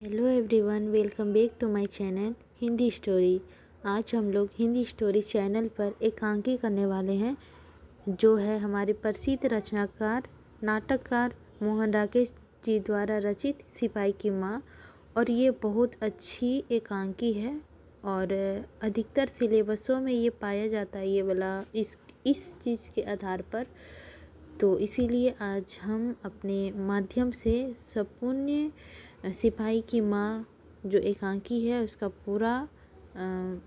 Hello everyone, welcome back to my channel Hindi story. आज हम लोग हिंदी स्टोरी चैनल पर एकांकी करने वाले हैं, जो है हमारे प्रसिद्ध रचनाकार नाटककार मोहन राकेश जी द्वारा रचित सिपाही की माँ। और ये बहुत अच्छी एकांकी है और अधिकतर सिलेबसों में ये पाया जाता है, ये वाला इस चीज़ के आधार पर। तो इसीलिए आज हम अपने माध्यम से संपूर्ण सिपाही की माँ जो एकांकी है उसका पूरा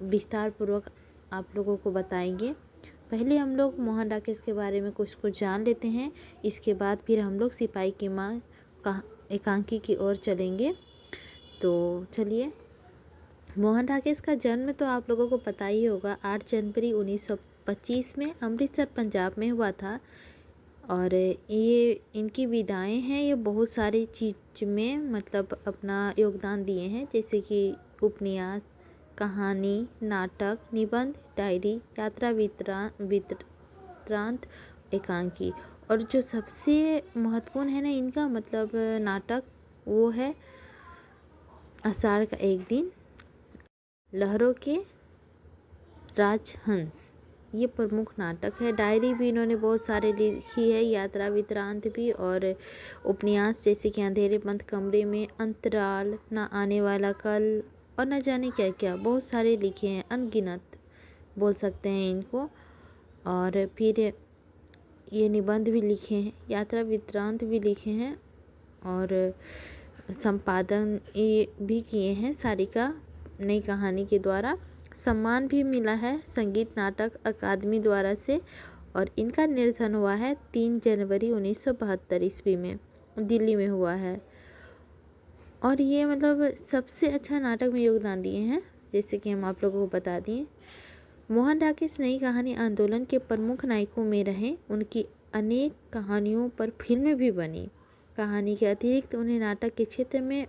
विस्तार पूर्वक आप लोगों को बताएंगे। पहले हम लोग मोहन राकेश के बारे में कुछ कुछ जान लेते हैं, इसके बाद फिर हम लोग सिपाही की माँ का एकांकी की ओर चलेंगे। तो चलिए, मोहन राकेश का जन्म तो आप लोगों को पता ही होगा, 8 जनवरी 1925 में अमृतसर पंजाब में हुआ था। और ये इनकी विधाएं हैं, ये बहुत सारी चीज़ में मतलब अपना योगदान दिए हैं, जैसे कि उपन्यास, कहानी, नाटक, निबंध, डायरी, यात्रा वृत्तांत, एकांकी। और जो सबसे महत्वपूर्ण है ना इनका मतलब नाटक, वो है आषाढ़ का एक दिन, लहरों के राजहंस, ये प्रमुख नाटक है। डायरी भी इन्होंने बहुत सारे लिखी है, यात्रा वृत्तांत भी, और उपन्यास जैसे कि अंधेरे बंद कमरे में, अंतराल, ना आने वाला कल, और न जाने क्या क्या बहुत सारे लिखे हैं, अनगिनत बोल सकते हैं इनको। और फिर ये निबंध भी लिखे हैं, यात्रा वृत्तांत भी लिखे हैं, और संपादन ये भी किए हैं सारिका नई कहानी के द्वारा। सम्मान भी मिला है संगीत नाटक अकादमी द्वारा से। और इनका निर्धन हुआ है 3 जनवरी 1972 ईस्वी में, दिल्ली में हुआ है। और ये मतलब सबसे अच्छा नाटक में योगदान दिए हैं, जैसे कि हम आप लोगों को बता दिए। मोहन राकेश नई कहानी आंदोलन के प्रमुख नायकों में रहे। उनकी अनेक कहानियों पर फिल्में भी बनी। कहानी के अतिरिक्त उन्हें नाटक के क्षेत्र में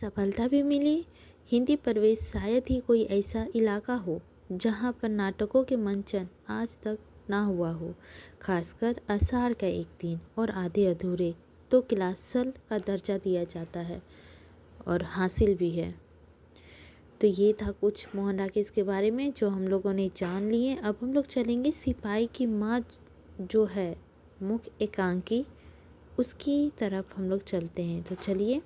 सफलता भी मिली। हिंदी प्रवेश शायद ही कोई ऐसा इलाका हो जहां पर नाटकों के मंचन आज तक ना हुआ हो। खासकर आषाढ़ का एक दिन और आधे अधूरे तो क्लासल का दर्जा दिया जाता है और हासिल भी है। तो ये था कुछ मोहन राकेश के बारे में जो हम लोगों ने जान लिए। अब हम लोग चलेंगे सिपाही की माँ जो है मुख्य एकांकी, उसकी तरफ हम लोग चलते हैं। तो चलिए,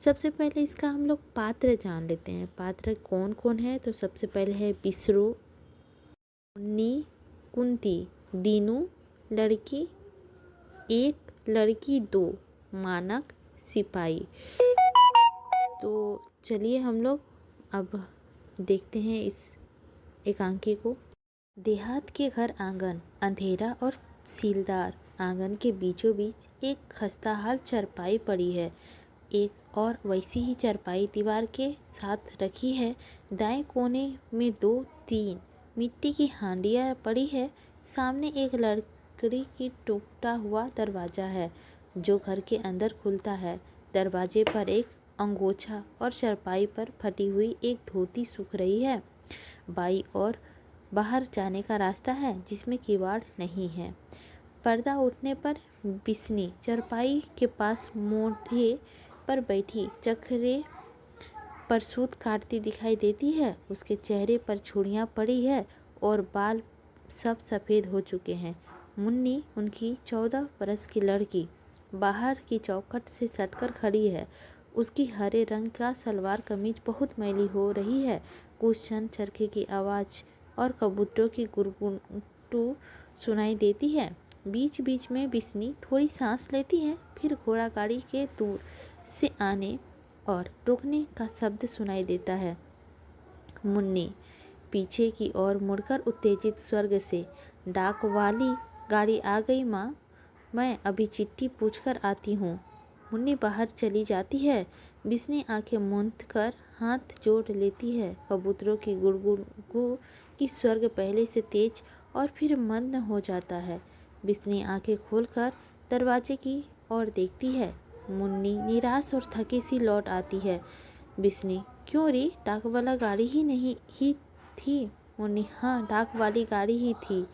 सबसे पहले इसका हम लोग पात्र जान लेते हैं। पात्र कौन कौन है, तो सबसे पहले है बिसरो, मुन्नी, कुंती, दीनू, लड़की 1, लड़की 2, मानक, सिपाही। तो चलिए हम लोग अब देखते हैं इस एकांकी को। देहात के घर आंगन अंधेरा और सीलदार। आंगन के बीचों बीच एक खस्ताहाल चारपाई पड़ी है। एक और वैसी ही चारपाई दीवार के साथ रखी है। दाएं कोने में 2-3 मिट्टी की हांडियाँ पड़ी है। सामने एक लकड़ी की टूटा हुआ दरवाज़ा है जो घर के अंदर खुलता है। दरवाजे पर एक अंगोछा और चारपाई पर फटी हुई एक धोती सूख रही है। बाई और बाहर जाने का रास्ता है जिसमें किवाड़ नहीं है। पर्दा उठने पर बिस्नी चारपाई के पास मोढ़े पर बैठी चखरे पर सूत काटती दिखाई देती है। उसके चेहरे पर छुड़ियाँ पड़ी है और बाल सब सफ़ेद हो चुके हैं। मुन्नी, उनकी 14 बरस की लड़की, बाहर की चौखट से सटकर खड़ी है। उसकी हरे रंग का सलवार कमीज बहुत मैली हो रही है। कुछ क्षण चरखे की आवाज़ और कबूतरों की गुरगुटू सुनाई देती है। बीच बीच में बिस्नी थोड़ी सांस लेती है, फिर घोड़ा गाड़ी के दूर से आने और रुकने का शब्द सुनाई देता है। मुन्नी पीछे की ओर मुड़कर उत्तेजित स्वर्ग से, डाक वाली गाड़ी आ गई माँ, मैं अभी चिट्ठी पूछकर आती हूँ। मुन्नी बाहर चली जाती है। बिस्नी आंखें मूंद कर हाथ जोड़ लेती है। कबूतरों की गुड़गुड़गू की स्वर्ग पहले से तेज और फिर मंद हो जाता है। बिस्नी आंखें खोलकर दरवाजे की ओर देखती है। मुन्नी निराश और थकी सी लौट आती है। बिस्नी, क्यों रे, डाक वाला गाड़ी ही नहीं ही थी? मुन्नी, हाँ, डाक वाली गाड़ी ही थी।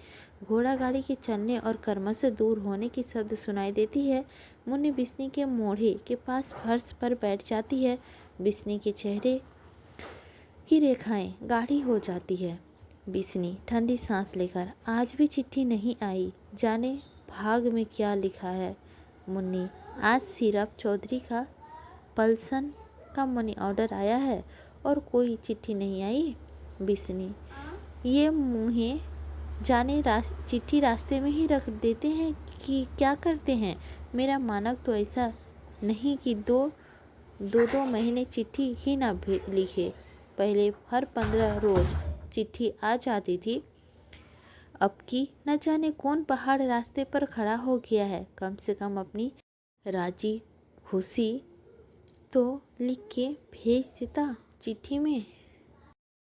घोड़ा गाड़ी के चलने और कर्मश दूर होने की शब्द सुनाई देती है। मुन्नी बिस्नी के मोढ़े के पास फर्श पर बैठ जाती है। बिस्नी के चेहरे की रेखाएं गाढ़ी हो जाती है। बिस्नी ठंडी सांस लेकर, आज भी चिट्ठी नहीं आई, जाने भाग में क्या लिखा है। मुन्नी, आज सिर्फ चौधरी का पल्सन का मनी ऑर्डर आया है और कोई चिट्ठी नहीं आई। बिस्नी, ये मुँहे जाने चिट्ठी रास्ते में ही रख देते हैं कि क्या करते हैं। मेरा मानक तो ऐसा नहीं कि दो महीने चिट्ठी ही ना लिखे। पहले हर 15 रोज चिट्ठी आ जाती थी, अब की न जाने कौन पहाड़ रास्ते पर खड़ा हो गया है। कम से कम अपनी राजी खुशी तो लिख के भेज देता चिट्ठी में।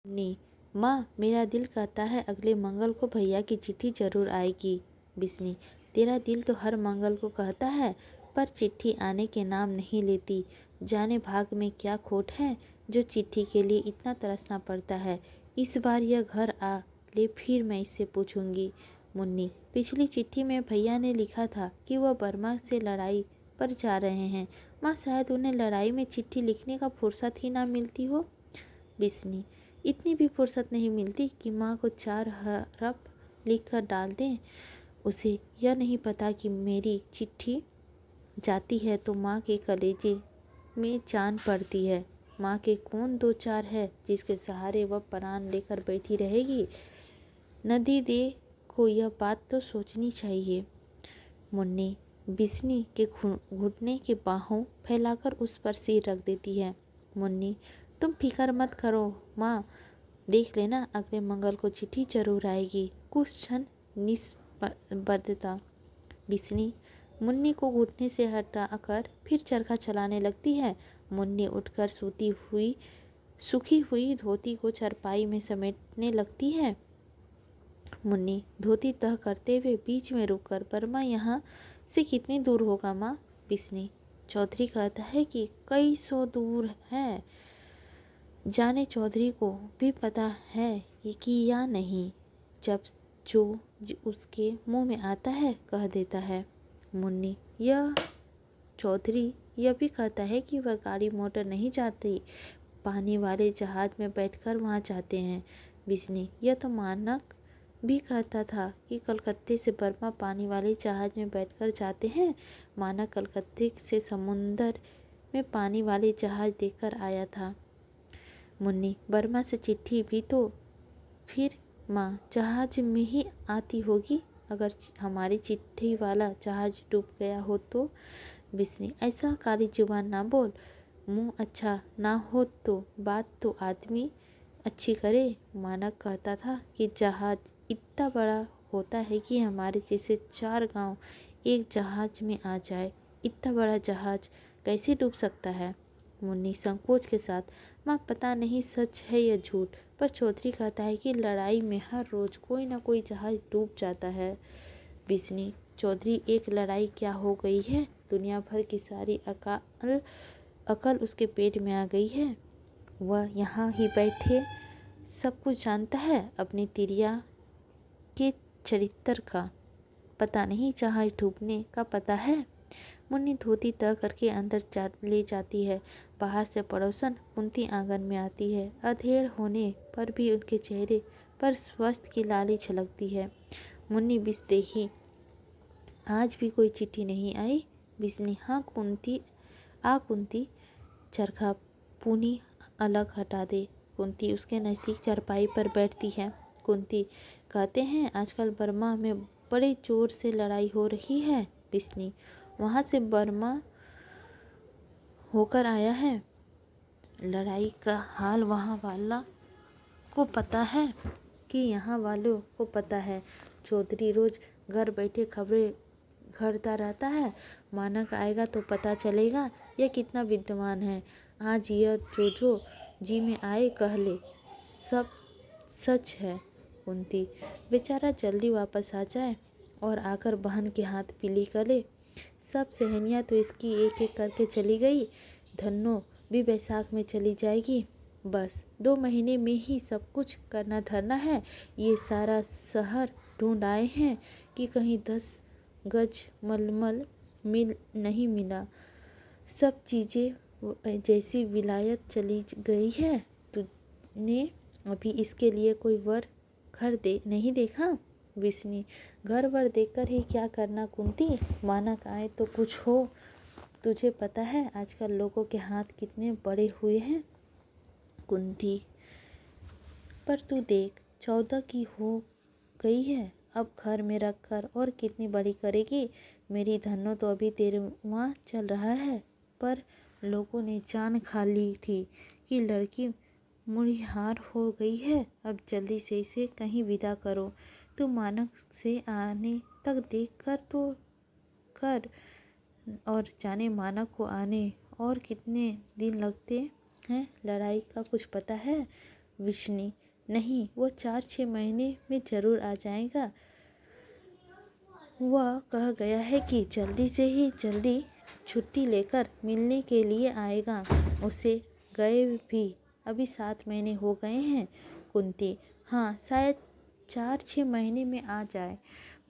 नहीं माँ, मेरा दिल कहता है अगले मंगल को भैया की चिट्ठी जरूर आएगी। बिस्नी, तेरा दिल तो हर मंगल को कहता है, पर चिट्ठी आने के नाम नहीं लेती। जाने भाग में क्या खोट है जो चिट्ठी के लिए इतना तरसना पड़ता है। इस बार यह घर आ ले, फिर मैं इससे पूछूंगी। मुन्नी, पिछली चिट्ठी में भैया ने लिखा था कि वह बर्मा से लड़ाई पर जा रहे हैं। माँ, शायद उन्हें लड़ाई में चिट्ठी लिखने का फुर्सत ही ना मिलती हो। बिस्नी, इतनी भी फुर्सत नहीं मिलती कि माँ को 4 हरफ लिख कर डाल दें। उसे यह नहीं पता कि मेरी चिट्ठी जाती है तो माँ के कलेजे में जान पड़ती है। माँ के कौन 2-4 है जिसके सहारे वह प्राण लेकर बैठी रहेगी। नदी दे को यह बात तो सोचनी चाहिए। मुन्नी बिस्नी के घुटने के बाहों फैलाकर उस पर सिर रख देती है। मुन्नी, तुम फिक्र मत करो माँ, देख लेना अगले मंगल को चिट्ठी जरूर आएगी। कुछ क्षण निस्पंदता। बिस्नी मुन्नी को घुटने से हटाकर फिर चरखा चलाने लगती है। मुन्नी उठकर सूखी हुई धोती को चारपाई में समेटने लगती है। मुन्नी धोती तह करते हुए बीच में रुककर, बर्मा यहाँ से कितनी दूर होगा माँ? बिस्नी, चौधरी कहता है कि कई 100 दूर है। जाने चौधरी को भी पता है ये कि या नहीं, जब जो उसके मुंह में आता है कह देता है। मुन्नी, यह चौधरी यह भी कहता है कि वह गाड़ी मोटर नहीं जाती, पानी वाले जहाज में बैठकर वहाँ जाते हैं। बिस्नी, यह तो मानक भी कहता था कि कलकत्ते से बर्मा पानी वाले जहाज में बैठकर जाते हैं। मानक कलकत्ते से समुंदर में पानी वाले जहाज देखकर आया था। मुन्नी, बर्मा से चिट्ठी भी तो फिर माँ जहाज में ही आती होगी। अगर हमारी चिट्ठी वाला जहाज डूब गया हो तो? बिस्नी, ऐसा काली जुबान ना बोल, मुँह अच्छा ना हो तो बात तो आदमी अच्छी करे। मानक कहता था कि जहाज इतना बड़ा होता है कि हमारे जैसे 4 गांव एक जहाज में आ जाए। इतना बड़ा जहाज कैसे डूब सकता है? मुन्नी संकोच के साथ, माँ पता नहीं सच है या झूठ, पर चौधरी कहता है कि लड़ाई में हर रोज कोई ना कोई जहाज डूब जाता है। बिस्नी, चौधरी एक लड़ाई क्या हो गई है, दुनिया भर की सारी अकल उसके पेट में आ गई है। वह यहाँ ही बैठे सब कुछ जानता है, अपनी तिरिया के चरित्र का पता नहीं, जहाज डूबने का पता है। मुन्नी धोती तह करके अंदर ले जाती है। बाहर से पड़ोसन कुंती आंगन में आती है। अधेड़ होने पर भी उनके चेहरे पर स्वस्थ की लाली झलकती है। मुन्नी, बिस्देही, आज भी कोई चिट्ठी नहीं आई? बिस्नी, हाँ कुंती, चरखा पूनी अलग हटा दे। कुंती उसके नज़दीक चारपाई पर बैठती है। कुंती, कहते हैं आजकल बर्मा में बड़े जोर से लड़ाई हो रही है। बिस्नी, वहाँ से बर्मा होकर आया है। लड़ाई का हाल वहाँ वाला को पता है कि यहाँ वालों को पता है। चौधरी रोज घर बैठे खबरें घड़ता रहता है। मानक आएगा तो पता चलेगा यह कितना विद्वान है। आज यह जो जी में आए कह ले, सब सच है। कुंती, बेचारा जल्दी वापस आ जाए और आकर बहन के हाथ पीली कर ले। सब सहेलियाँ तो इसकी एक एक करके चली गई, धन्नो भी बैसाख में चली जाएगी। बस 2 महीने में ही सब कुछ करना धरना है। ये सारा शहर ढूंढ आए हैं कि कहीं 10 गज मलमल नहीं मिला। सब चीज़ें जैसी विलायत चली गई है। तूने अभी इसके लिए कोई वर घर नहीं देखा? विष्णु, घर वर देखकर ही क्या करना कुंती, मानक आए तो कुछ हो। तुझे पता है आजकल लोगों के हाथ कितने बड़े हुए हैं। कुंती, पर तू देख 14 की हो गई है, अब घर में रख कर और कितनी बड़ी करेगी। मेरी धन्नो तो अभी 13वां चल रहा है, पर लोगों ने जान खा ली थी कि लड़की मुड़िहार हो गई है। अब जल्दी से इसे कहीं विदा करो। तू मानक से आने तक देख कर तो कर, और जाने मानक को आने और कितने दिन लगते हैं। लड़ाई का कुछ पता है? विष्णु, नहीं, वो 4-6 महीने में जरूर आ जाएगा। वह कह गया है कि जल्दी से ही जल्दी छुट्टी लेकर मिलने के लिए आएगा। उसे गए भी अभी 7 महीने हो गए हैं। कुंती, हाँ, शायद 4-6 महीने में आ जाए,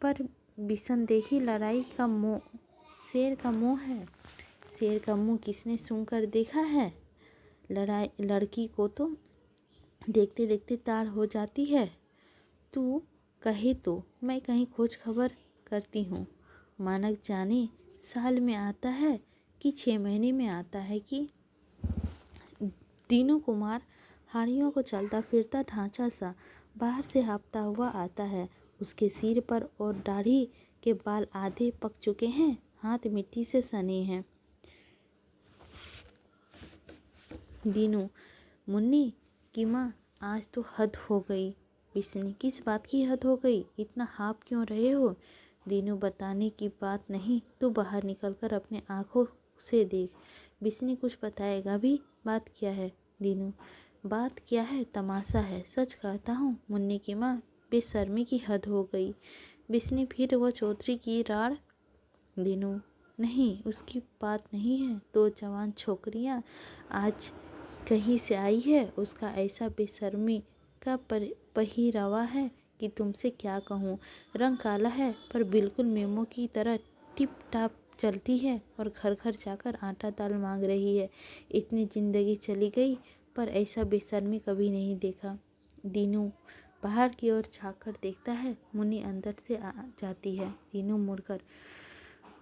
पर बिसनदेही लड़ाई का मोह शेर का मुँह है। शेर का मुँह किसने सूंघकर देखा है? लड़की को तो देखते देखते तार हो जाती है। तू कहे तो मैं कहीं खोज खबर करती हूँ। मानक जाने साल में आता है कि 6 महीने में आता है कि। दीनू कुमार हाड़ियों को चलता फिरता ढांचा सा बाहर से हाँफता हुआ आता है। उसके सिर पर और दाढ़ी के बाल आधे पक चुके हैं, हाथ मिट्टी से सने हैं। दीनू, मुन्नी की माँ, आज तो हद हो गई। विष्णु, किस बात की हद हो गई? इतना हाँफ क्यों रहे हो? दीनू, बताने की बात नहीं, तू बाहर निकलकर अपने आँखों से देख। विष्णु कुछ बताएगा भी? बात क्या है? दीनू, बात क्या है? तमाशा है, सच कहता हूँ मुन्नी की माँ, बेशर्मी की हद हो गई। विष्णु, फिर वो चौधरी की राड़? दीनू, नहीं, उसकी बात नहीं है। 2 जवान छोकरियाँ आज कहीं से आई है, उसका ऐसा बेशर्मी का पहिरावा है कि तुमसे क्या कहूँ। रंग काला है, पर बिल्कुल मेमो की तरह टिप टाप चलती है और घर घर जाकर आटा दाल मांग रही है। इतनी जिंदगी चली गई, पर ऐसा बेशर्मी कभी नहीं देखा। दीनू बाहर की ओर झाँक कर देखता है। मुन्नी अंदर से आ जाती है। दीनू मुड़कर,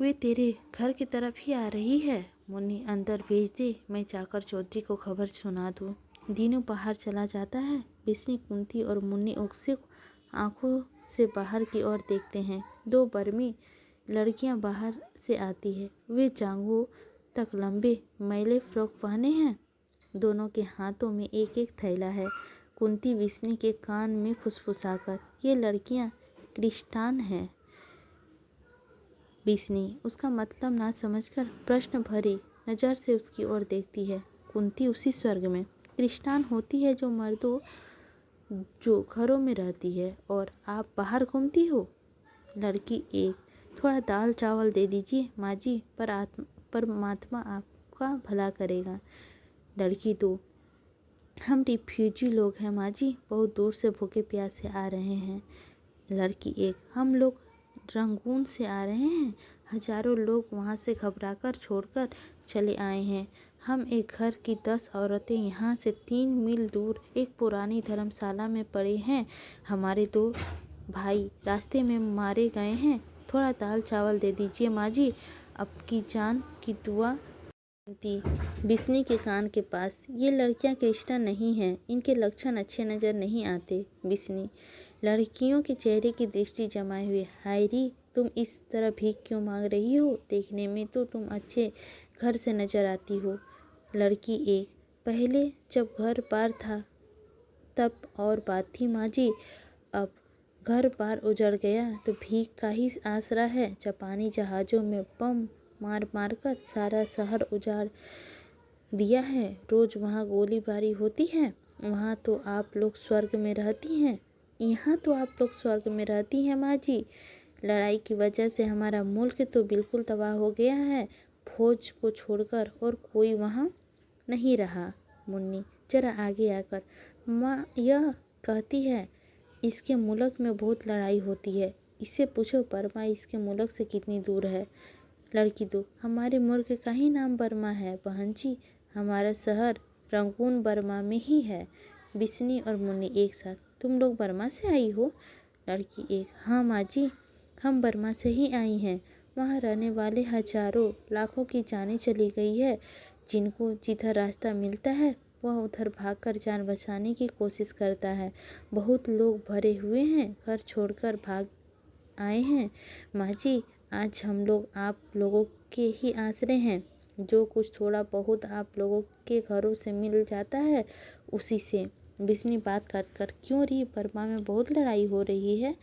वे तेरे घर की तरफ ही आ रही है। मुन्नी, अंदर भेज दे, मैं जाकर चौधरी को खबर सुना दूँ। दीनू बाहर चला जाता है। विष्णु, कुंती और मुन्नी उत्सुक आंखों से बाहर की ओर देखते हैं। 2 बर्मी लड़कियां बाहर से आती है। वे जांघों तक लंबे मैले फ्रॉक पहने हैं। दोनों के हाथों में एक एक थैला है। कुंती विष्णु के कान में फुसफुसाकर, ये लड़कियां क्रिस्टान हैं। विष्णु उसका मतलब ना समझकर प्रश्न भरी नज़र से उसकी ओर देखती है। कुंती, उसी स्वर्ग में क्रिस्टान होती है जो मर्दों जो घरों में रहती है, और आप बाहर घूमती हो। लड़की 1, थोड़ा दाल चावल दे दीजिए माँ जी, परमात्मा आपका भला करेगा। लड़की 2, हम रिफ्यूजी लोग हैं माँ जी, बहुत दूर से भूखे प्यासे आ रहे हैं। लड़की 1, हम लोग रंगून से आ रहे हैं। हजारों लोग वहाँ से घबराकर छोड़कर चले आए हैं। हम एक घर की 10 औरतें यहाँ से 3 मील दूर एक पुरानी धर्मशाला में पड़े हैं। हमारे 2 भाई रास्ते में मारे गए हैं। थोड़ा दाल चावल दे दीजिए माँ जी, आपकी जान की दुआ। विष्णु के कान के पास, ये लड़कियां क्रिस्टन नहीं हैं, इनके लक्षण अच्छे नज़र नहीं आते। विष्णु लड़कियों के चेहरे की दृष्टि जमाए हुए, हायरी, तुम इस तरह भीख क्यों मांग रही हो? देखने में तो तुम अच्छे घर से नजर आती हो। लड़की 1, पहले जब घर बार था तब और बात थी माँ जी, अब घर बार उजड़ गया तो भीख का ही आसरा है। जापानी जहाज़ों में बम मार मार कर सारा शहर उजाड़ दिया है। रोज़ वहाँ गोलीबारी होती है। वहाँ तो आप लोग स्वर्ग में रहती हैं, यहाँ तो आप लोग स्वर्ग में रहती हैं माँ जी। लड़ाई की वजह से हमारा मुल्क तो बिल्कुल तबाह हो गया है। फौज को छोड़कर और कोई वहाँ नहीं रहा। मुन्नी जरा आगे आकर, माँ यह कहती है इसके मुल्क में बहुत लड़ाई होती है। इससे पूछो परमा इसके मुल्क से कितनी दूर है। लड़की 2, हमारे मुल्क का ही नाम बर्मा है बहन जी, हमारा शहर रंगून बर्मा में ही है। बिस्नी और मुन्नी एक साथ, तुम लोग बर्मा से आई हो? लड़की 1, हाँ माँ जी, हम बर्मा से ही आई हैं। वहाँ रहने वाले हजारों लाखों की जानें चली गई है। जिनको जिधर रास्ता मिलता है वह उधर भागकर जान बचाने की कोशिश करता है। बहुत लोग भरे हुए हैं, घर छोड़कर भाग आए हैं। माँ जी, आज हम लोग आप लोगों के ही आसरे हैं। जो कुछ थोड़ा बहुत आप लोगों के घरों से मिल जाता है उसी से। बिस्नी बात कर क्यों रही, बर्मा में बहुत लड़ाई हो रही है।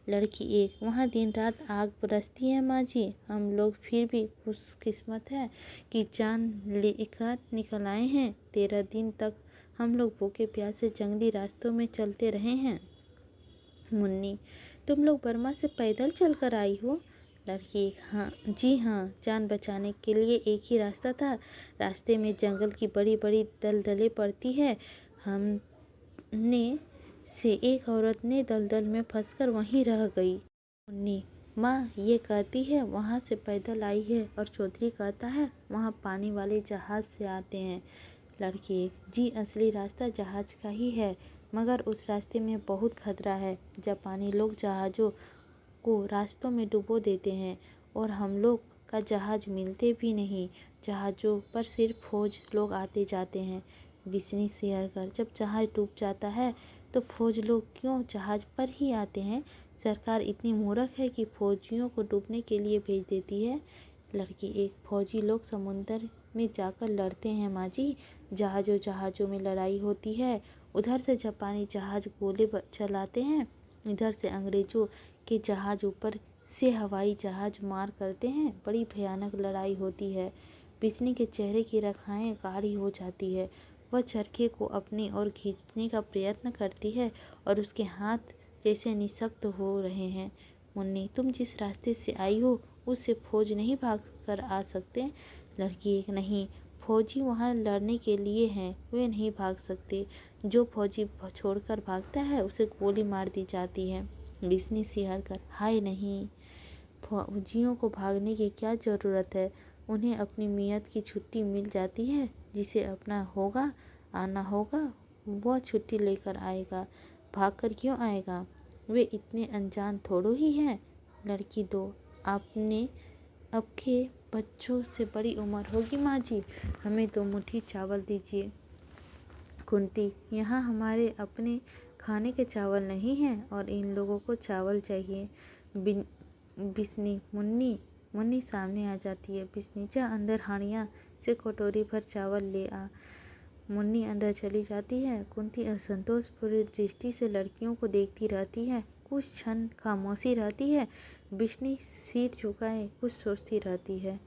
लड़की 1, वहाँ दिन रात आग बरसती है माँ जी, हम लोग फिर भी खुशकिस्मत है कि जान लेकर निकल आए हैं। 13 दिन तक हम लोग भूखे प्यासे जंगली रास्तों में चलते रहे हैं। मुन्नी, तुम लोग बर्मा से पैदल चलकर आई हो? लड़की 1, हाँ जी हाँ, जान बचाने के लिए एक ही रास्ता था। रास्ते में जंगल की बड़ी बड़ी दलदलें पड़ती है। हमने से एक औरत ने दलदल में फंसकर वहीं रह गई। मुन्नी, माँ ये कहती है वहाँ से पैदल आई है और चौधरी कहता है वहाँ पानी वाले जहाज से आते हैं। लड़की 1, जी असली रास्ता जहाज का ही है, मगर उस रास्ते में बहुत खतरा है। जापानी लोग जहाज़ों को रास्तों में डुबो देते हैं और हम लोग का जहाज़ मिलते भी नहीं। जहाज़ों पर सिर्फ फौज लोग आते जाते हैं। बिस्नी शेयर कर, जब जहाज़ डूब जाता है तो फौज लोग क्यों जहाज़ पर ही आते हैं? सरकार इतनी मूर्ख है कि फौजियों को डूबने के लिए भेज देती है। लड़की 1, फौजी लोग समुंदर में जाकर लड़ते हैं माँ जी, जहाज़ों में लड़ाई होती है। उधर से जापानी जहाज़ गोले चलाते हैं, इधर से अंग्रेज़ों के जहाज़ ऊपर से हवाई जहाज़ मार करते हैं। बड़ी भयानक लड़ाई होती है। बिस्नी के चेहरे की रेखाएं गाढ़ी हो जाती है। वह चरखे को अपनी ओर खींचने का प्रयत्न करती है और उसके हाथ जैसे निशक्त हो रहे हैं। मुन्नी, तुम जिस रास्ते से आई हो उससे फौज नहीं भाग कर आ सकते? लड़की 1, नहीं, फौजी वहाँ लड़ने के लिए हैं, वे नहीं भाग सकते। जो फौजी छोड़कर भागता है उसे गोली मार दी जाती है। बिस्नी सिहर कर, हाय नहीं, फौजियों को भागने की क्या ज़रूरत है? उन्हें अपनी मियाद की छुट्टी मिल जाती है। जिसे अपना होगा आना होगा वह छुट्टी लेकर आएगा, भागकर क्यों आएगा? वे इतने अनजान थोड़ो ही हैं। लड़की 2, आपने आपके बच्चों से बड़ी उम्र होगी माँ जी, हमें 2 मुट्ठी चावल दीजिए। कुंती, यहाँ हमारे अपने खाने के चावल नहीं हैं और इन लोगों को चावल चाहिए। बिस्नी, मुन्नी सामने आ जाती है। बिस्नी, जा अंदर हांडिया से कटोरी भर चावल ले आ। मुन्नी अंदर चली जाती है। कुंती असंतोषपूर्ण दृष्टि से लड़कियों को देखती रहती है। कुछ क्षण खामोशी रहती है। बिस्नी सिर झुकाए कुछ सोचती रहती है।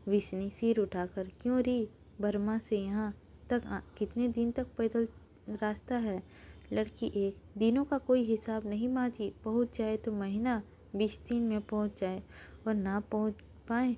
बिस्नी सिर उठाकर, क्यों री, बर्मा से यहाँ तक कितने दिन तक पैदल रास्ता है? लड़की 1, दिनों का कोई हिसाब नहीं माँ जी, पहुँच जाए तो महीना 20 दिन में पहुँच जाए और ना पहुँच पाए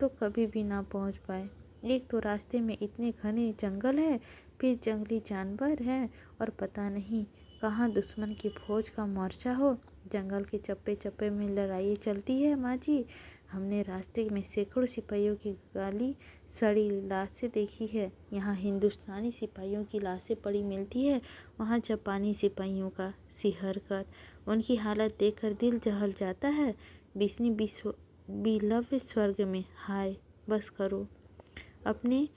तो कभी भी ना पहुँच पाए। एक तो रास्ते में इतने घने जंगल है, फिर जंगली जानवर है और पता नहीं कहाँ दुश्मन की फौज का मोर्चा हो। जंगल के चप्पे चप्पे में लड़ाई चलती है माँ जी। हमने रास्ते में सैकड़ों सिपाहियों की गाली सड़ी लाशें देखी है। यहाँ हिंदुस्तानी सिपाहियों की लाशें पड़ी मिलती है, वहाँ जापानी सिपाहियों का। सिहर कर, उनकी हालत देखकर दिल जहल जाता है। बिस्नी बिलव्य स्वर्ग में, हाय बस करो। अपने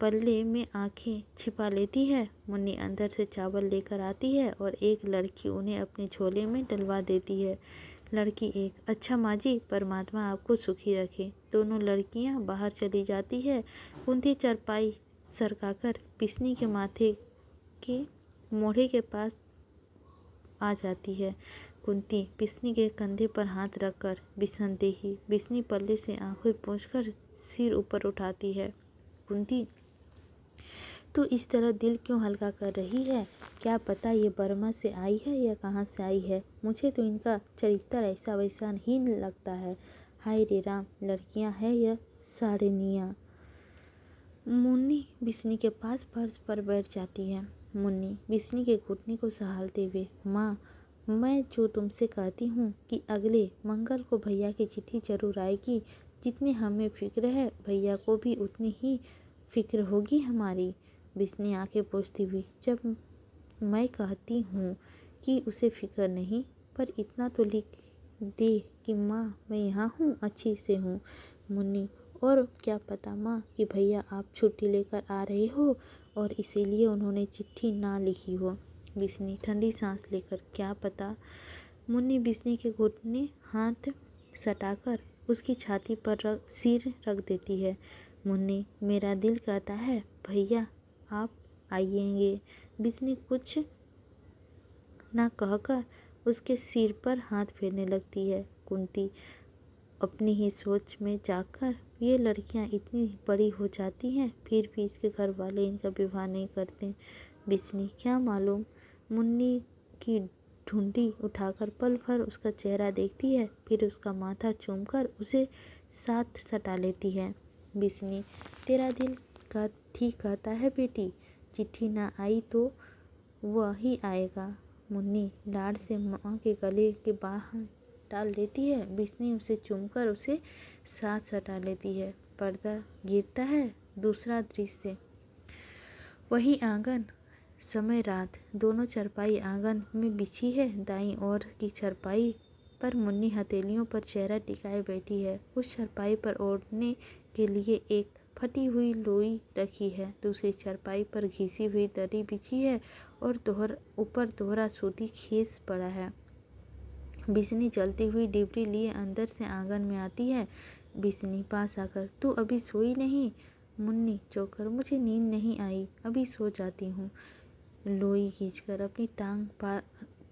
पल्ले में आंखें छिपा लेती है। मुन्नी अंदर से चावल लेकर आती है और एक लड़की उन्हें अपने झोले में डलवा देती है। लड़की 1, अच्छा माँ जी, परमात्मा आपको सुखी रखे। दोनों लड़कियाँ बाहर चली जाती है। कुंती चरपाई सरकाकर बिस्नी के माथे के मोढ़े के पास आ जाती है। कुंती बिस्नी के कंधे पर हाथ रखकर बिसनदेही। बिस्नी पल्ले से आंखें पोंछकर सिर ऊपर उठाती है। कुंती, तो इस तरह दिल क्यों हल्का कर रही है? क्या पता ये बर्मा से आई है या कहाँ से आई है? मुझे तो इनका चरित्र ऐसा वैसा ही लगता है। हाय रे राम, लड़कियां हैं या साड़नियाँ? मुन्नी बिस्नी के पास फर्श पर बैठ जाती है। मुन्नी बिस्नी के घुटने को संभालते हुए, माँ, मैं जो तुमसे कहती हूँ कि अगले मंगल को भैया की चिट्ठी जरूर आएगी। जितनी हमें फिक्र है भैया को भी उतनी ही फिक्र होगी हमारी। बिस्नी आंखें पोंछती हुई, जब मैं कहती हूँ कि उसे फिक्र नहीं, पर इतना तो लिख दे कि माँ मैं यहाँ हूँ, अच्छी से हूँ। मुन्नी, और क्या पता माँ कि भैया आप छुट्टी लेकर आ रहे हो और इसीलिए उन्होंने चिट्ठी ना लिखी हो। बिस्नी ठंडी सांस लेकर, क्या पता। मुन्नी बिस्नी के घुटने हाथ सटाकर उसकी छाती पर सिर रख देती है। मुन्नी, मेरा दिल कहता है भैया आप आइएंगे। बिस्नी कुछ ना कहकर उसके सिर पर हाथ फेरने लगती है। कुंती अपनी ही सोच में जाकर, ये लड़कियां इतनी बड़ी हो जाती हैं फिर भी इसके घर वाले इनका विवाह नहीं करते। बिस्नी, क्या मालूम। मुन्नी की ढूंढी उठाकर पल भर उसका चेहरा देखती है, फिर उसका माथा चूमकर उसे साथ सटा लेती है। बिस्नी, तेरा दिल का ठीक कहता है बेटी, चिट्ठी ना आई तो वही आएगा। मुन्नी लाड से माँ के गले के बाहर डाल देती है। बिस्नी उसे चूमकर उसे साथ सटा लेती है। पर्दा गिरता है। दूसरा दृश्य, वही आंगन, समय रात। दोनों चारपाई आंगन में बिछी है। दाईं ओर की चारपाई पर मुन्नी हथेलियों पर चेहरा टिकाए बैठी है। उस चारपाई पर ओढ़ने के लिए एक फटी हुई लोई रखी है। दूसरी चारपाई पर घिसी हुई दरी बिछी है और ऊपर दोहरा सूती खीस पड़ा है। बिस्नी जलती हुई डिबरी लिए अंदर से आंगन में आती है। बिस्नी पास आकर, तू अभी सोई नहीं? मुन्नी चौंकर, मुझे नींद नहीं आई, अभी सो जाती हूँ। लोई खींचकर अपनी टांग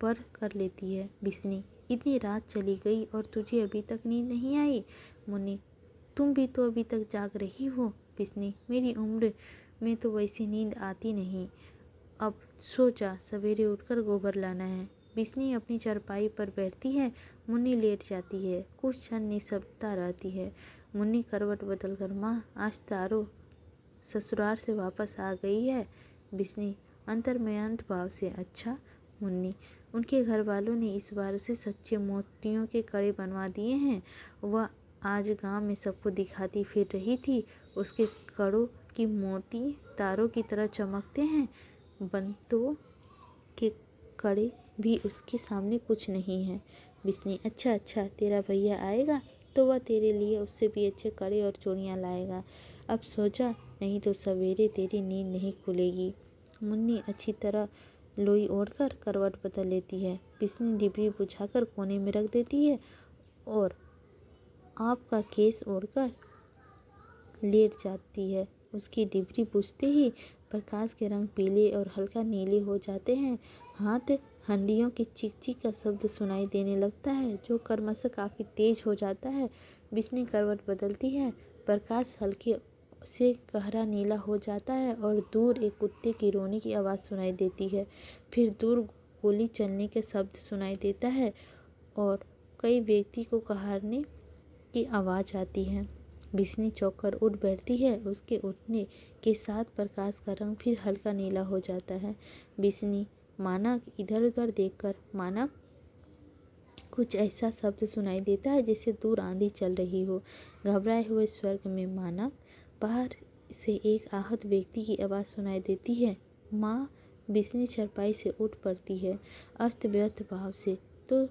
पर कर लेती है। बिस्नी, इतनी रात चली गई और तुझे अभी तक नींद नहीं आई? मुन्नी, तुम भी तो अभी तक जाग रही हो। बिस्नी, मेरी उम्र में तो वैसी नींद आती नहीं, अब सो जा, सवेरे उठकर गोबर लाना है। बिस्नी अपनी चारपाई पर बैठती है। मुन्नी लेट जाती है। कुछ क्षण निःशब्दता रहती है। मुन्नी करवट बदलकर, माँ आज तारो ससुराल से वापस आ गई है। बिस्नी अंतर्मयंत भाव से, अच्छा। मुन्नी, उनके घर वालों ने इस बार उसे सच्चे मोतियों के कड़े बनवा दिए हैं। वह आज गांव में सबको दिखाती फिर रही थी। उसके कड़ों की मोती तारों की तरह चमकते हैं। बंतों के कड़े भी उसके सामने कुछ नहीं है। बिस्नी, अच्छा अच्छा, तेरा भैया आएगा तो वह तेरे लिए उससे भी अच्छे कड़े और चूड़ियाँ लाएगा। अब सो जा, नहीं तो सवेरे तेरी नींद नहीं खुलेगी। मुन्नी अच्छी तरह लोई ओढ़कर करवट बदल लेती है। बिस्नी डिबरी बुझाकर कोने में रख देती है और आपका केस ओढ़कर लेट जाती है। उसकी डिबरी बुझते ही प्रकाश के रंग पीले और हल्का नीले हो जाते हैं। हाथ हंडियों की चिक चिक का शब्द सुनाई देने लगता है, जो क्रमशः काफ़ी तेज हो जाता है। बिस्नी करवट बदलती है। प्रकाश हल्के से गहरा नीला हो जाता है और दूर एक कुत्ते की रोने की आवाज़ सुनाई देती है। फिर दूर गोली चलने के शब्द सुनाई देता है और कई व्यक्ति को कहारने की आवाज़ आती है। बिस्नी चौंक उठ बैठती है। उसके उठने के साथ प्रकाश का रंग फिर हल्का नीला हो जाता है। बिस्नी मानक इधर उधर देखकर, मानक, कुछ ऐसा शब्द सुनाई देता है जैसे दूर आंधी चल रही हो। घबराए हुए स्वर्ग में, मानक। बाहर से एक आहत व्यक्ति की आवाज़ सुनाई देती है। माँ। बिस्नी चारपाई से उठ पड़ती है अस्त व्यस्त भाव से। तो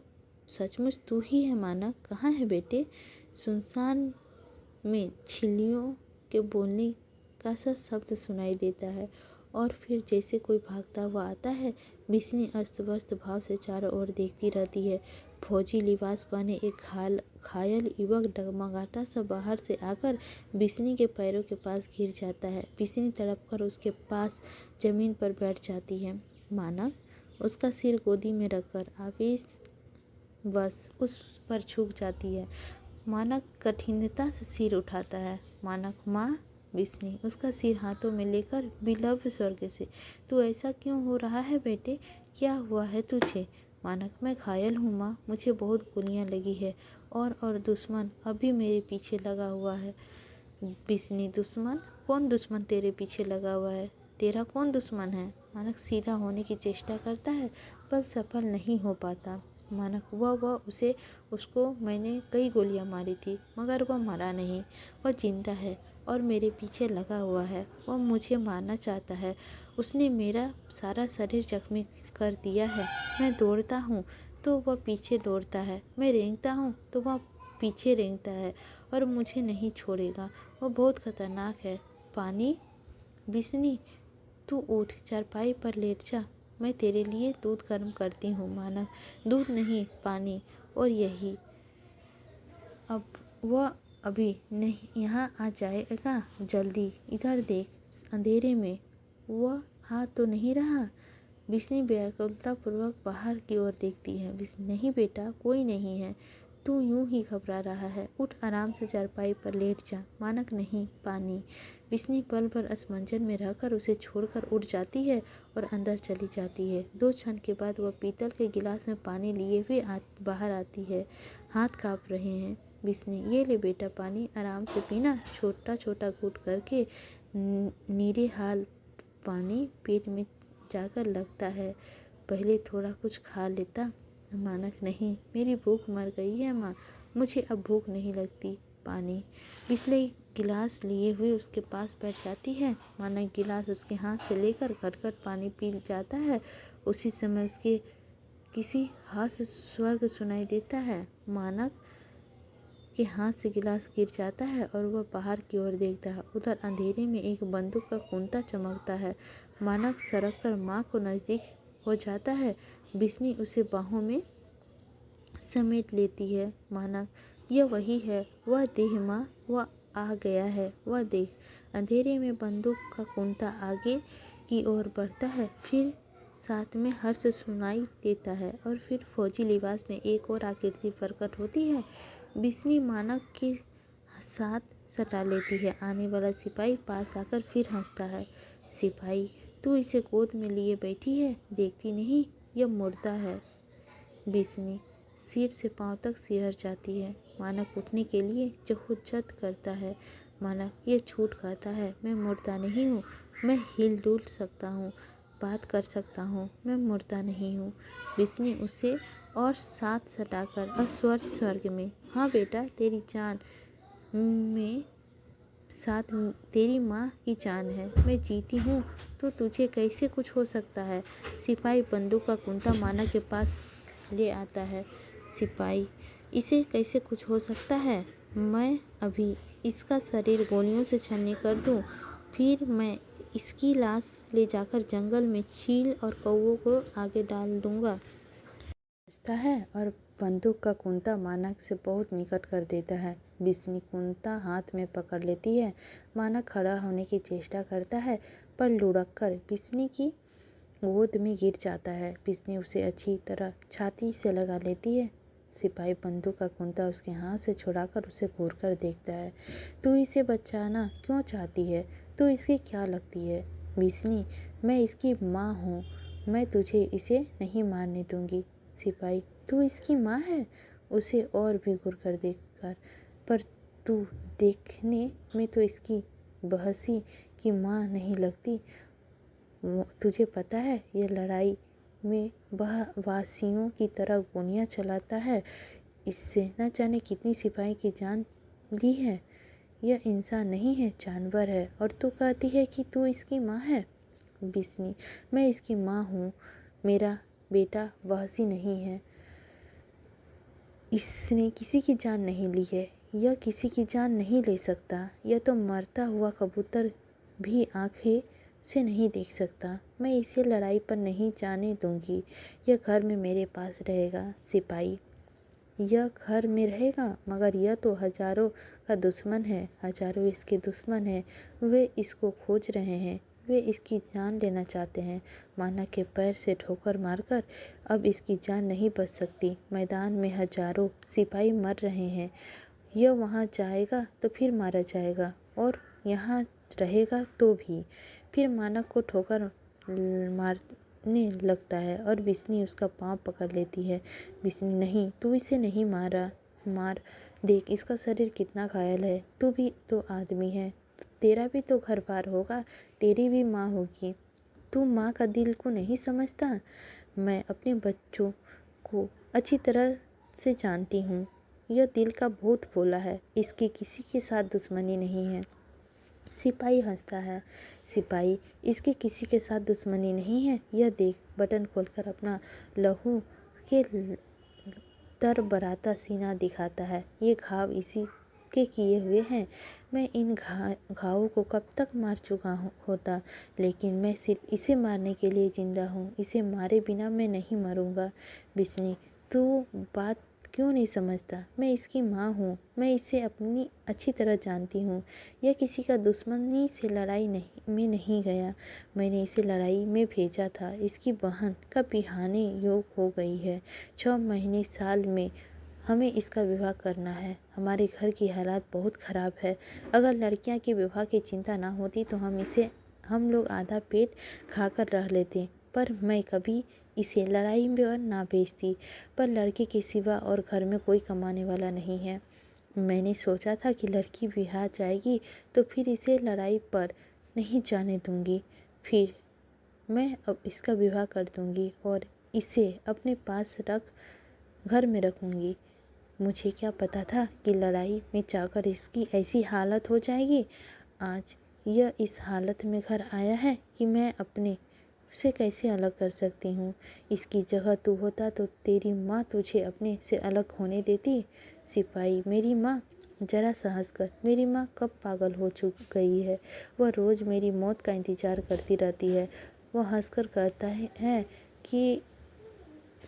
सचमुच तू ही है मानक? कहाँ है बेटे? सुनसान में छिलियों के बोलने का सा शब्द सुनाई देता है और फिर जैसे कोई भागता हुआ आता है। बिस्नी अस्त व्यस्त भाव से चारों ओर देखती रहती है। फौजी लिबास पहने एक घायल युवक डगमगाता सा बाहर से आकर बिस्नी के पैरों के पास गिर जाता है। बिस्नी तड़पकर उसके पास जमीन पर बैठ जाती है। मानक उसका सिर गोदी में रखकर आवेश बस उस पर झुक जाती है। मानक कठिनता से सिर उठाता है। मानक, माँ। बिस्नी उसका सिर हाथों में लेकर विलव्य स्वर्ग से, तू ऐसा क्यों हो रहा है बेटे? क्या हुआ है तुझे? मानक, मैं घायल हूँ माँ, मुझे बहुत गोलियाँ लगी है और दुश्मन अभी मेरे पीछे लगा हुआ है। बिस्नी, दुश्मन? कौन दुश्मन तेरे पीछे लगा हुआ है? तेरा कौन दुश्मन है? मानक सीधा होने की चेष्टा करता है पर सफल नहीं हो पाता। मानक, वह उसे उसको मैंने कई गोलियां मारी थी मगर वह मरा नहीं। वह जिंदा है और मेरे पीछे लगा हुआ है। वह मुझे मारना चाहता है। उसने मेरा सारा शरीर जख्मी कर दिया है। मैं दौड़ता हूँ तो वह पीछे दौड़ता है, मैं रेंगता हूँ तो वह पीछे रेंगता है और मुझे नहीं छोड़ेगा। वह बहुत खतरनाक है। पानी, बिस्नी, तू उठ, चारपाई पर लेट जा, मैं तेरे लिए दूध गर्म करती हूँ। मानव, दूध नहीं, पानी। और यही अब वह अभी नहीं यहाँ आ जाएगा, जल्दी इधर देख, अंधेरे में वह आ तो नहीं रहा। बिस्नी व्याकुलतापूर्वक बाहर की ओर देखती है। नहीं बेटा, कोई नहीं है, तू यूं ही घबरा रहा है, उठ, आराम से चारपाई पर लेट जा। मानक, नहीं, पानी। बिस्नी पल भर असमंजस में रहकर उसे छोड़कर उठ जाती है और अंदर चली जाती है। 2 क्षण के बाद वह पीतल के गिलास में पानी लिए हुए बाहर आती है। हाथ कांप रहे हैं। बिस्नी, ये ले बेटा पानी, आराम से पीना, छोटा छोटा घूंट करके। नीरे हाल पानी पेट में जाकर लगता है। पहले थोड़ा कुछ खा लेता। मानक, नहीं, मेरी भूख मर गई है माँ, मुझे अब भूख नहीं लगती। पानी। बिस्ले गिलास लिए हुए उसके पास बैठ जाती है। मानक गिलास उसके हाथ से लेकर घट-घट पानी पी जाता है। उसी समय उसके किसी हास्य स्वर्ग सुनाई देता है। मानक के हाथ से गिलास गिर जाता है और वह बाहर की ओर देखता है। उधर अंधेरे में एक बंदूक का कुंता चमकता है। मानक सरक कर माँ को नजदीक हो जाता है। बिस्नी उसे बाहों में समेट लेती है। मानक, यह वही है, वह देख माँ, वह आ गया है, वह देख। अंधेरे में बंदूक का कुंता आगे की ओर बढ़ता है। फिर साथ में हर्ष सुनाई देता है और फिर फौजी लिबास में एक और आकृति प्रकट होती है। बिस्नी मानक के साथ सटा लेती है। आने वाला सिपाही पास आकर फिर हंसता है। सिपाही, तू इसे गोद में लिए बैठी है, देखती नहीं, यह मुर्दा है। बिस्नी सिर से पांव तक सिहर जाती है। मानक उठने के लिए जहूजहद करता है। मानक, ये झूठ कहता है, मैं मुर्दा नहीं हूँ, मैं हिल डुल सकता हूँ, बात कर सकता हूँ, मैं मुर्दा नहीं हूँ। बिस्नी उसे और साथ सटाकर अस्वस्थ स्वर्ग में, हाँ बेटा, तेरी जान में साथ तेरी माँ की जान है, मैं जीती हूँ तो तुझे कैसे कुछ हो सकता है। सिपाही बंदूक का कुंता मानक के पास ले आता है। सिपाही, इसे कैसे कुछ हो सकता है? मैं अभी इसका शरीर गोलियों से छलनी कर दूं, फिर मैं इसकी लाश ले जाकर जंगल में चील और कौवों को आगे डाल दूंगा। हंसता है और बंदूक का कुंता मानक से बहुत निकट कर देता है। बिस्नी कुंता हाथ में पकड़ लेती है। मानक खड़ा होने की चेष्टा करता है पर लुढ़क कर बिस्नी की गोद में गिर जाता है। बिस्नी उसे अच्छी तरह छाती से लगा लेती है। सिपाही बंदूक का कुंता उसके हाथ से छुड़ाकर उसे घूर कर देखता है। तू इसे बचाना क्यों चाहती है? तू इसकी क्या लगती है? बिस्नी, मैं इसकी माँ हूँ, मैं तुझे इसे नहीं मारने दूंगी। सिपाही, तू इसकी माँ है? उसे और भी घूर कर देखकर, पर तू देखने में तो इसकी बहसी की माँ नहीं लगती। तुझे पता है, यह लड़ाई में वह वासियों की तरह गोलियां चलाता है। इससे न जाने कितनी सिपाही की जान ली है। यह इंसान नहीं है, जानवर है, और तू कहती है कि तू इसकी माँ है। बिस्नी, मैं इसकी माँ हूँ, मेरा बेटा वासी नहीं है। इसने किसी की जान नहीं ली है, यह किसी की जान नहीं ले सकता। यह तो मरता हुआ कबूतर भी आंखें से नहीं देख सकता। मैं इसे लड़ाई पर नहीं जाने दूंगी। यह घर में मेरे पास रहेगा। सिपाही, यह घर में रहेगा, मगर यह तो हजारों का दुश्मन है, हजारों इसके दुश्मन हैं। वे इसको खोज रहे हैं, वे इसकी जान लेना चाहते हैं। मानक के पैर से ठोकर मारकर अब इसकी जान नहीं बच सकती। मैदान में हजारों सिपाही मर रहे हैं। यह वहाँ जाएगा तो फिर मारा जाएगा, और यहाँ रहेगा तो भी। फिर मानक को ठोकर मारने लगता है और बिस्नी उसका पाँव पकड़ लेती है। बिस्नी, नहीं, तू इसे नहीं मार, देख इसका शरीर कितना घायल है। तू भी तो आदमी है, तेरा भी तो घर बार होगा, तेरी भी माँ होगी। तू माँ का दिल को नहीं समझता? मैं अपने बच्चों को अच्छी तरह से जानती हूँ। यह दिल का बहुत भोला है, इसकी किसी के साथ दुश्मनी नहीं है। सिपाही हंसता है। सिपाही, इसके किसी के साथ दुश्मनी नहीं है। यह देख, बटन खोलकर अपना लहू के तरबराता सीना दिखाता है। ये घाव इसी के किए हुए हैं। मैं इन घावों को कब तक मार चुका होता, लेकिन मैं सिर्फ इसे मारने के लिए जिंदा हूँ। इसे मारे बिना मैं नहीं मरूंगा। बिस्नी, तू बात क्यों नहीं समझता? मैं इसकी माँ हूँ। मैं इसे अपनी अच्छी तरह जानती हूँ। यह किसी का दुश्मनी से लड़ाई में नहीं गया। मैंने इसे लड़ाई में भेजा था। इसकी बहन का बिहाने योग हो गई है। 6 महीने साल में हमें इसका विवाह करना है। हमारे घर की हालात बहुत ख़राब है। अगर लड़कियां के विवाह की चिंता ना होती तो हम लोग आधा पेट खाकर रह लेते। पर मैं कभी इसे लड़ाई में ना भेजती। पर लड़के के सिवा और घर में कोई कमाने वाला नहीं है। मैंने सोचा था कि लड़की ब्याह जाएगी तो फिर इसे लड़ाई पर नहीं जाने दूंगी। फिर मैं अब इसका विवाह कर दूंगी और इसे अपने पास घर में रखूंगी। मुझे क्या पता था कि लड़ाई में जाकर इसकी ऐसी हालत हो जाएगी। आज यह इस हालत में घर आया है कि मैं अपने से कैसे अलग कर सकती हूँ। इसकी जगह तू होता तो तेरी माँ तुझे अपने से अलग होने देती? सिपाही, मेरी माँ? जरा सा हंसकर, मेरी माँ कब पागल हो गई है? वह रोज़ मेरी मौत का इंतज़ार करती रहती है। वह हंसकर कहता है कि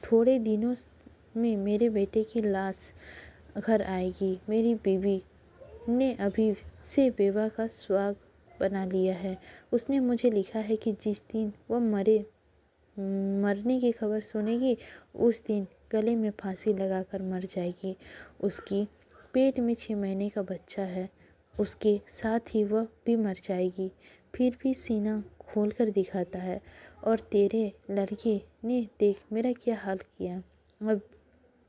थोड़े दिनों में मेरे बेटे की लाश घर आएगी। मेरी बीवी ने अभी से विवाह का स्वाग बना लिया है। उसने मुझे लिखा है कि जिस दिन वह मरने की खबर सुनेगी उस दिन गले में फांसी लगाकर मर जाएगी। उसकी पेट में 6 महीने का बच्चा है। उसके साथ ही वह भी मर जाएगी। फिर भी सीना खोलकर दिखाता है। और तेरे लड़के ने देख मेरा क्या हाल किया। अब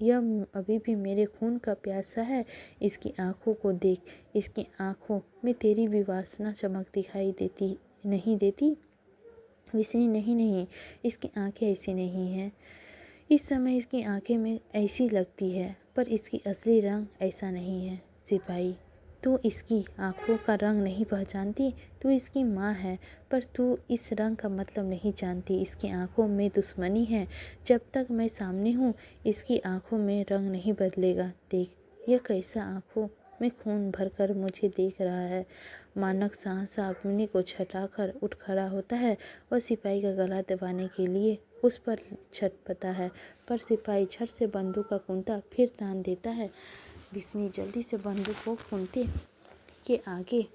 यह अभी भी मेरे खून का प्यासा है। इसकी आंखों को देख, इसकी आंखों में तेरी भी वासना चमक दिखाई देती नहीं देती? विष्णु, नहीं नहीं, इसकी आंखें ऐसी नहीं हैं। इस समय इसकी आंखें में ऐसी लगती है, पर इसकी असली रंग ऐसा नहीं है। सिपाही, तू इसकी आंखों का रंग नहीं पहचानती? तू इसकी माँ है, पर तू इस रंग का मतलब नहीं जानती। इसकी आंखों में दुश्मनी है। जब तक मैं सामने हूँ इसकी आंखों में रंग नहीं बदलेगा। देख, यह कैसा आंखों में खून भरकर मुझे देख रहा है। मानक सहसा अपने को छटाकर उठ खड़ा होता है और सिपाही का गला दबाने के लिए उस पर झपटता है, पर सिपाही झट से बंदूक का कुंता फिर तान देता है। बिस्नी जल्दी से बंदूक को कुंते के आगे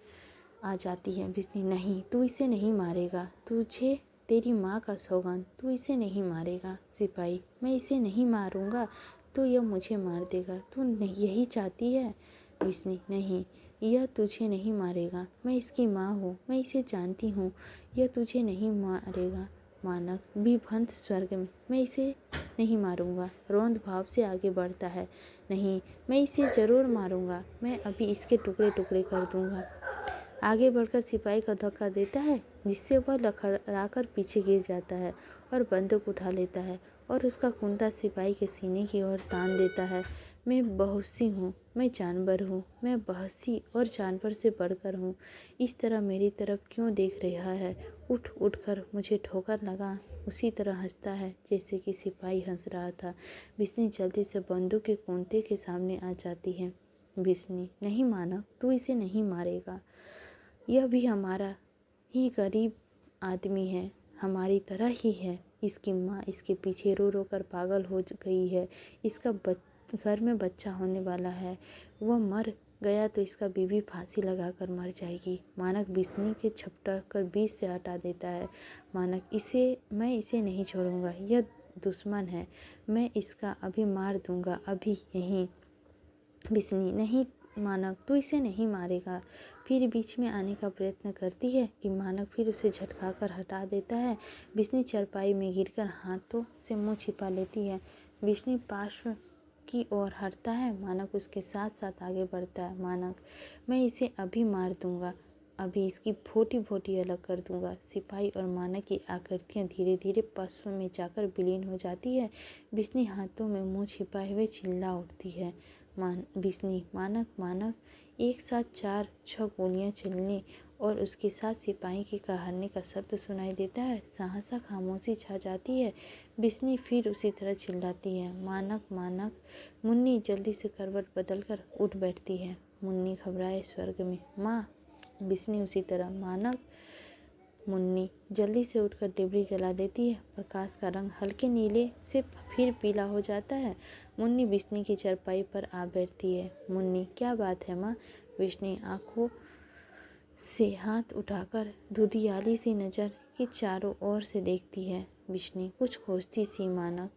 आ जाती है। बिस्नी, नहीं, तू इसे नहीं मारेगा। तुझे तेरी माँ का सौगंध, तू इसे नहीं मारेगा। सिपाही, मैं इसे नहीं मारूंगा तो यह मुझे मार देगा। तू यही चाहती है? बिस्नी, नहीं, यह तुझे नहीं मारेगा। मैं इसकी माँ हूँ, मैं इसे जानती हूँ। यह तुझे नहीं मारेगा। मानक विभ्रांत स्वर्ग में, मैं इसे नहीं मारूंगा। रौंद भाव से आगे बढ़ता है। नहीं, मैं इसे जरूर मारूंगा। मैं अभी इसके टुकड़े टुकड़े कर दूंगा। आगे बढ़कर सिपाही का धक्का देता है, जिससे वह लड़खड़ाकर पीछे गिर जाता है और बंदूक उठा लेता है और उसका कुंता सिपाही के सीने की ओर तान देता है। मैं बहुसी हूँ, मैं जानवर हूँ, मैं बहसी और जानवर से बढ़कर हूँ। इस तरह मेरी तरफ क्यों देख रहा है? उठ उठ कर मुझे ठोकर लगा। उसी तरह हंसता है जैसे कि सिपाही हंस रहा था। बिस्नी जल्दी से बंदूक के कुंते के सामने आ जाती है। बिस्नी, नहीं माना, तू इसे नहीं मारेगा। यह भी हमारा ही गरीब आदमी है, हमारी तरह ही है। इसकी माँ इसके पीछे रो रो कर पागल हो गई है। इसका घर में बच्चा होने वाला है। वह मर गया तो इसका बीवी फांसी लगाकर मर जाएगी। मानक बिस्नी के झपटा कर बीच से हटा देता है। मानक, मैं इसे नहीं छोड़ूंगा। यह दुश्मन है। मैं इसका अभी मार दूंगा, अभी यहीं। बिस्नी, नहीं मानक, तू इसे नहीं मारेगा। फिर बीच में आने का प्रयत्न करती है कि मानक फिर उसे झटकाकर हटा देता है। बिस्नी चारपाई में गिरकर हाथों से मुंह छिपा लेती है। बिस्नी पार्श्व की ओर हटता है। मानक उसके साथ साथ आगे बढ़ता है। मानक, मैं इसे अभी मार दूंगा, अभी इसकी फोटी फोटी अलग कर दूंगा। सिपाही और मानक की आकृतियां धीरे धीरे पश्चिम में जाकर विलीन हो जाती है। बिस्नी हाथों में मुंह छिपाए हुए चिल्ला उठती है, बिस्नी, मानक, मानक। एक साथ 4-6 गोलियां चलने और उसके साथ सिपाही के कहरने का शब्द सुनाई देता है। सहसा खामोशी छा जाती है। बिस्नी फिर उसी तरह चिल्लाती है, मानक, मानक। मुन्नी जल्दी से करवट बदलकर उठ बैठती है। मुन्नी घबराए स्वर्ग में, माँ। बिस्नी उसी तरह, मानक। मुन्नी जल्दी से उठकर डिबरी जला देती है। प्रकाश का रंग हल्के नीले से फिर पीला हो जाता है। मुन्नी बिस्नी की चारपाई पर आ बैठती है। मुन्नी, क्या बात है माँ? बिस्नी आंखों से हाथ उठाकर धुधियाली सी नज़र के चारों ओर से देखती है। बिस्नी, कुछ खोजती सी, मानक।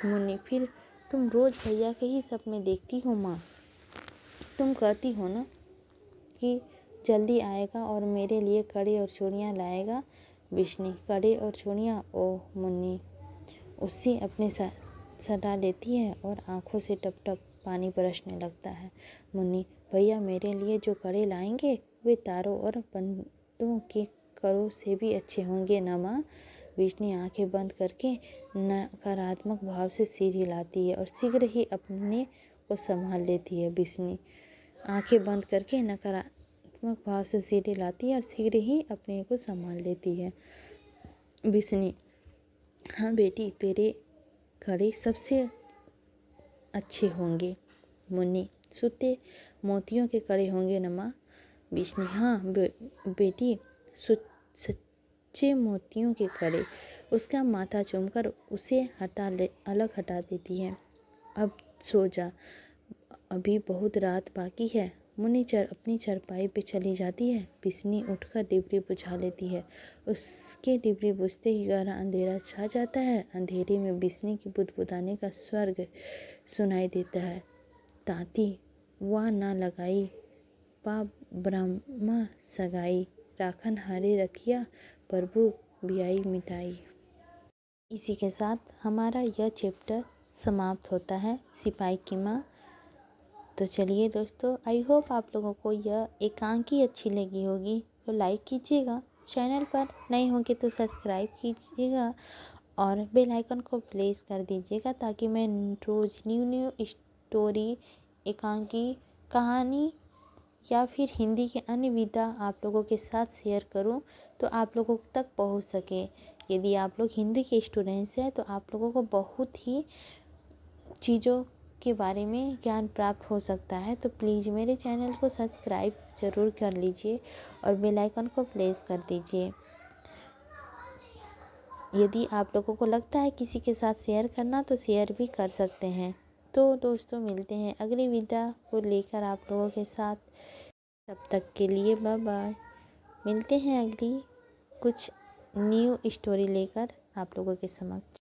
मुन्नी, फिर तुम रोज भैया के ही सपने देखती हो माँ। तुम कहती हो ना कि जल्दी आएगा और मेरे लिए कड़े और चूड़ियाँ लाएगा। बिस्नी, कड़े और चूड़ियाँ? ओह। मुन्नी उससे अपने सटा लेती है और आंखों से टप टप पानी बरसने लगता है। मुन्नी, भैया मेरे लिए जो कड़े लाएंगे वे तारों और बंटों के कड़ों से भी अच्छे होंगे ना माँ? बिस्नी आंखें बंद करके नकारात्मक भाव से सिर हिलाती है और शीघ्र ही अपने को संभाल लेती है। बिस्नी आंखें बंद करके नकारात्मक भाव से सिर हिलाती है और शीघ्र ही अपने को संभाल लेती है। बिस्नी, हाँ बेटी, तेरे कड़े सबसे अच्छे होंगे। मुन्नी, सूते मोतियों के कड़े होंगे न माँ? बिस्नी, हाँ बेटी, सच्चे मोतियों के कड़े। उसका माथा चूमकर उसे अलग हटा देती है। अब सो जा, अभी बहुत रात बाकी है। मुन्नी अपनी चारपाई पे चली जाती है। बिस्नी उठकर डिबरी बुझा लेती है। उसके डिबरी बुझते ही गहरा अंधेरा छा जाता है। अंधेरे में बिस्नी की बुदबुदाने का स्वर्ग सुनाई देता है। ताती वाह ना लगाई, पा ब्रह्मा सगाई, राखन हारे रखिया, प्रभु बियाई मिटाई। इसी के साथ हमारा यह चैप्टर समाप्त होता है, सिपाही की माँ। तो चलिए दोस्तों, आई होप आप लोगों को यह एकांकी अच्छी लगी होगी। तो लाइक कीजिएगा, चैनल पर नए होंगे तो सब्सक्राइब कीजिएगा और बेल आइकन को प्रेस कर दीजिएगा ताकि मैं रोज़ न्यू स्टोरी, एकांकी, कहानी या फिर हिंदी के अन्य विधा आप लोगों के साथ शेयर करूं तो आप लोगों तक पहुंच सके। यदि आप लोग हिंदी के स्टूडेंट्स हैं तो आप लोगों को बहुत ही चीज़ों के बारे में ज्ञान प्राप्त हो सकता है। तो प्लीज़ मेरे चैनल को सब्सक्राइब ज़रूर कर लीजिए और बेल आइकन को प्रेस कर दीजिए। यदि आप लोगों को लगता है किसी के साथ शेयर करना तो शेयर भी कर सकते हैं। तो दोस्तों, मिलते हैं अगली विधा को लेकर आप लोगों के साथ। तब तक के लिए बाय बाय। मिलते हैं अगली कुछ न्यू स्टोरी लेकर आप लोगों के समक्ष।